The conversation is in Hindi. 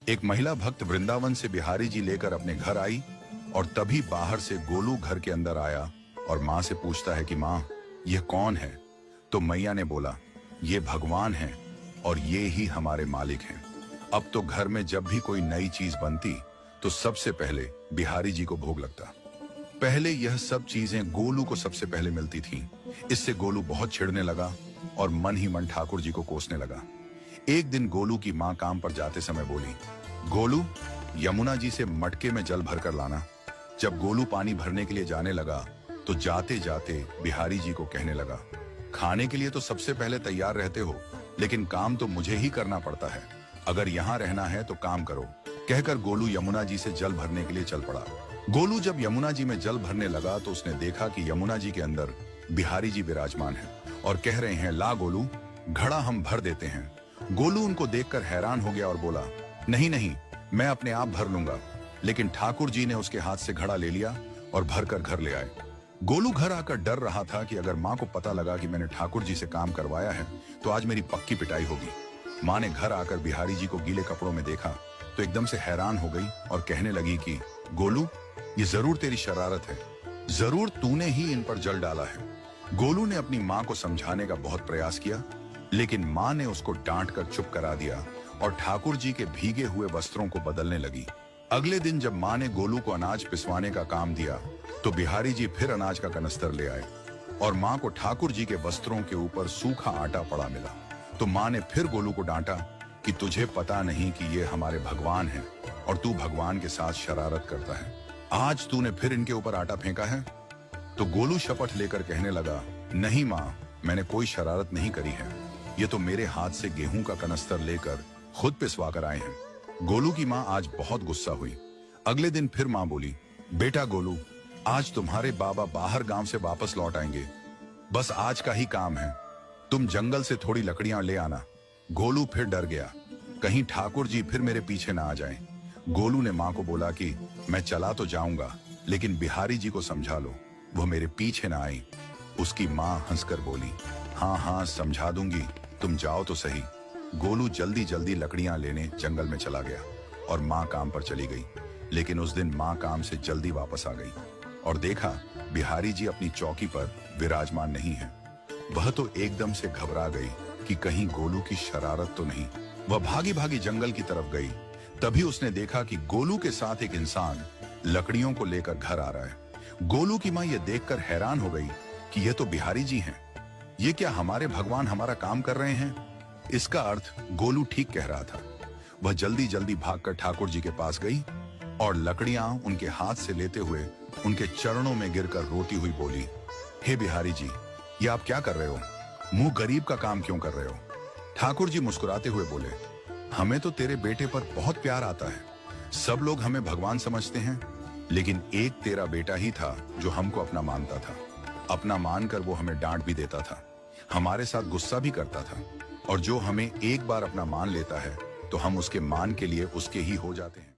एक महिला भक्त वृंदावन से बिहारी जी लेकर अपने घर आई और तभी बाहर से गोलू घर के अंदर आया और माँ से पूछता है कि माँ, यह कौन है? तो मैया ने बोला, ये भगवान हैं और ये ही हमारे मालिक हैं। अब तो घर में जब भी कोई नई चीज बनती तो सबसे पहले बिहारी जी को भोग लगता। पहले यह सब चीजें गोलू को सबसे पहले मिलती थीं। इससे गोलू बहुत चिढ़ने लगा और मन ही मन ठाकुर जी को कोसने लगा। एक दिन गोलू की माँ काम पर जाते समय बोली, गोलू, यमुना जी से मटके में जल भर कर लाना। जब गोलू पानी भरने के लिए जाने लगा तो जाते जाते बिहारी जी को कहने लगा, खाने के लिए तो सबसे पहले तैयार रहते हो, लेकिन काम तो मुझे ही करना पड़ता है। अगर यहाँ रहना है तो काम करो। कहकर गोलू यमुना जी से जल भरने के लिए चल पड़ा। गोलू जब यमुना जी में जल भरने लगा तो उसने देखा कि यमुना जी के अंदर बिहारी जी विराजमान हैं और कह रहे हैं, ला गोलू, घड़ा हम भर देते हैं। गोलू उनको देखकर हैरान हो गया और बोला, नहीं नहीं, मैं अपने आप भर लूंगा। लेकिन ठाकुर जी ने उसके हाथ से घड़ा ले लिया और भरकर घर ले आए। गोलू घर आकर डर रहा था कि अगर माँ को पता लगा कि मैंने ठाकुर जी से काम करवाया है तो आज मेरी पक्की पिटाई होगी। माँ ने घर आकर बिहारी जी को गीले कपड़ों में देखा तो एकदम से हैरान हो गई और कहने लगी कि गोलू, ये जरूर तेरी शरारत है, जरूर तूने ही इन पर जल डाला है। गोलू ने अपनी माँ को समझाने का बहुत प्रयास किया, लेकिन माँ ने उसको डांट कर चुप करा दिया और ठाकुर जी के भीगे हुए वस्त्रों को बदलने लगी। अगले दिन जब माँ ने गोलू को अनाज पिसवाने का काम दिया तो बिहारी जी फिर अनाज का कनस्तर ले आए और माँ को ठाकुर जी के वस्त्रों के ऊपर सूखा आटा पड़ा मिला। तो माँ ने फिर गोलू को डांटा कि तुझे पता नहीं कि ये हमारे भगवान हैं और तू भगवान के साथ शरारत करता है। आज तूने फिर इनके ऊपर आटा फेंका है। तो गोलू शपथ लेकर कहने लगा, नहीं माँ, मैंने कोई शरारत नहीं करी है। ये तो मेरे हाथ से गेहूं का कनस्तर लेकर खुद पिसवा कर आए हैं। गोलू की माँ आज बहुत गुस्सा हुई। अगले दिन फिर माँ बोली, बेटा गोलू, आज तुम्हारे बाबा बाहर गांव से वापस लौट आएंगे। बस आज का ही काम है, तुम जंगल से थोड़ी लकड़ियां ले आना। गोलू फिर डर गया, कहीं ठाकुर जी फिर मेरे पीछे ना आ जाएं। गोलू ने माँ को बोला कि मैं चला तो जाऊंगा, लेकिन बिहारी जी को समझा लो, वो मेरे पीछे ना आई। उसकी माँ हंसकर बोली, हाँ हाँ समझा दूंगी, तुम जाओ तो सही। गोलू जल्दी जल्दी लकड़ियां लेने जंगल में चला गया और माँ काम पर चली गई। लेकिन उस दिन माँ काम से जल्दी वापस आ गई और देखा बिहारी जी अपनी चौकी पर विराजमान नहीं है। वह तो एकदम से घबरा गई कि कहीं गोलू की शरारत तो नहीं। वह भागी भागी जंगल की तरफ गई। तभी उसने देखा कि गोलू के साथ एक इंसान लकड़ियों को लेकर घर आ रहा है। गोलू की माँ यह देखकर हैरान हो गई कि यह तो बिहारी जी हैं। ये क्या हमारे भगवान हमारा काम कर रहे हैं? इसका अर्थ गोलू ठीक कह रहा था। वह जल्दी जल्दी भागकर ठाकुर जी के पास गई और लकड़ियां उनके हाथ से लेते हुए उनके चरणों में गिरकर रोती हुई बोली, हे बिहारी जी, ये आप क्या कर रहे हो? मुंह गरीब का काम क्यों कर रहे हो? ठाकुर जी मुस्कुराते हुए बोले, हमें तो तेरे बेटे पर बहुत प्यार आता है। सब लोग हमें भगवान समझते हैं, लेकिन एक तेरा बेटा ही था जो हमको अपना मानता था। अपना मानकर वो हमें डांट भी देता था, हमारे साथ गुस्सा भी करता था, और जो हमें एक बार अपना मान लेता है तो हम उसके मान के लिए उसके ही हो जाते हैं।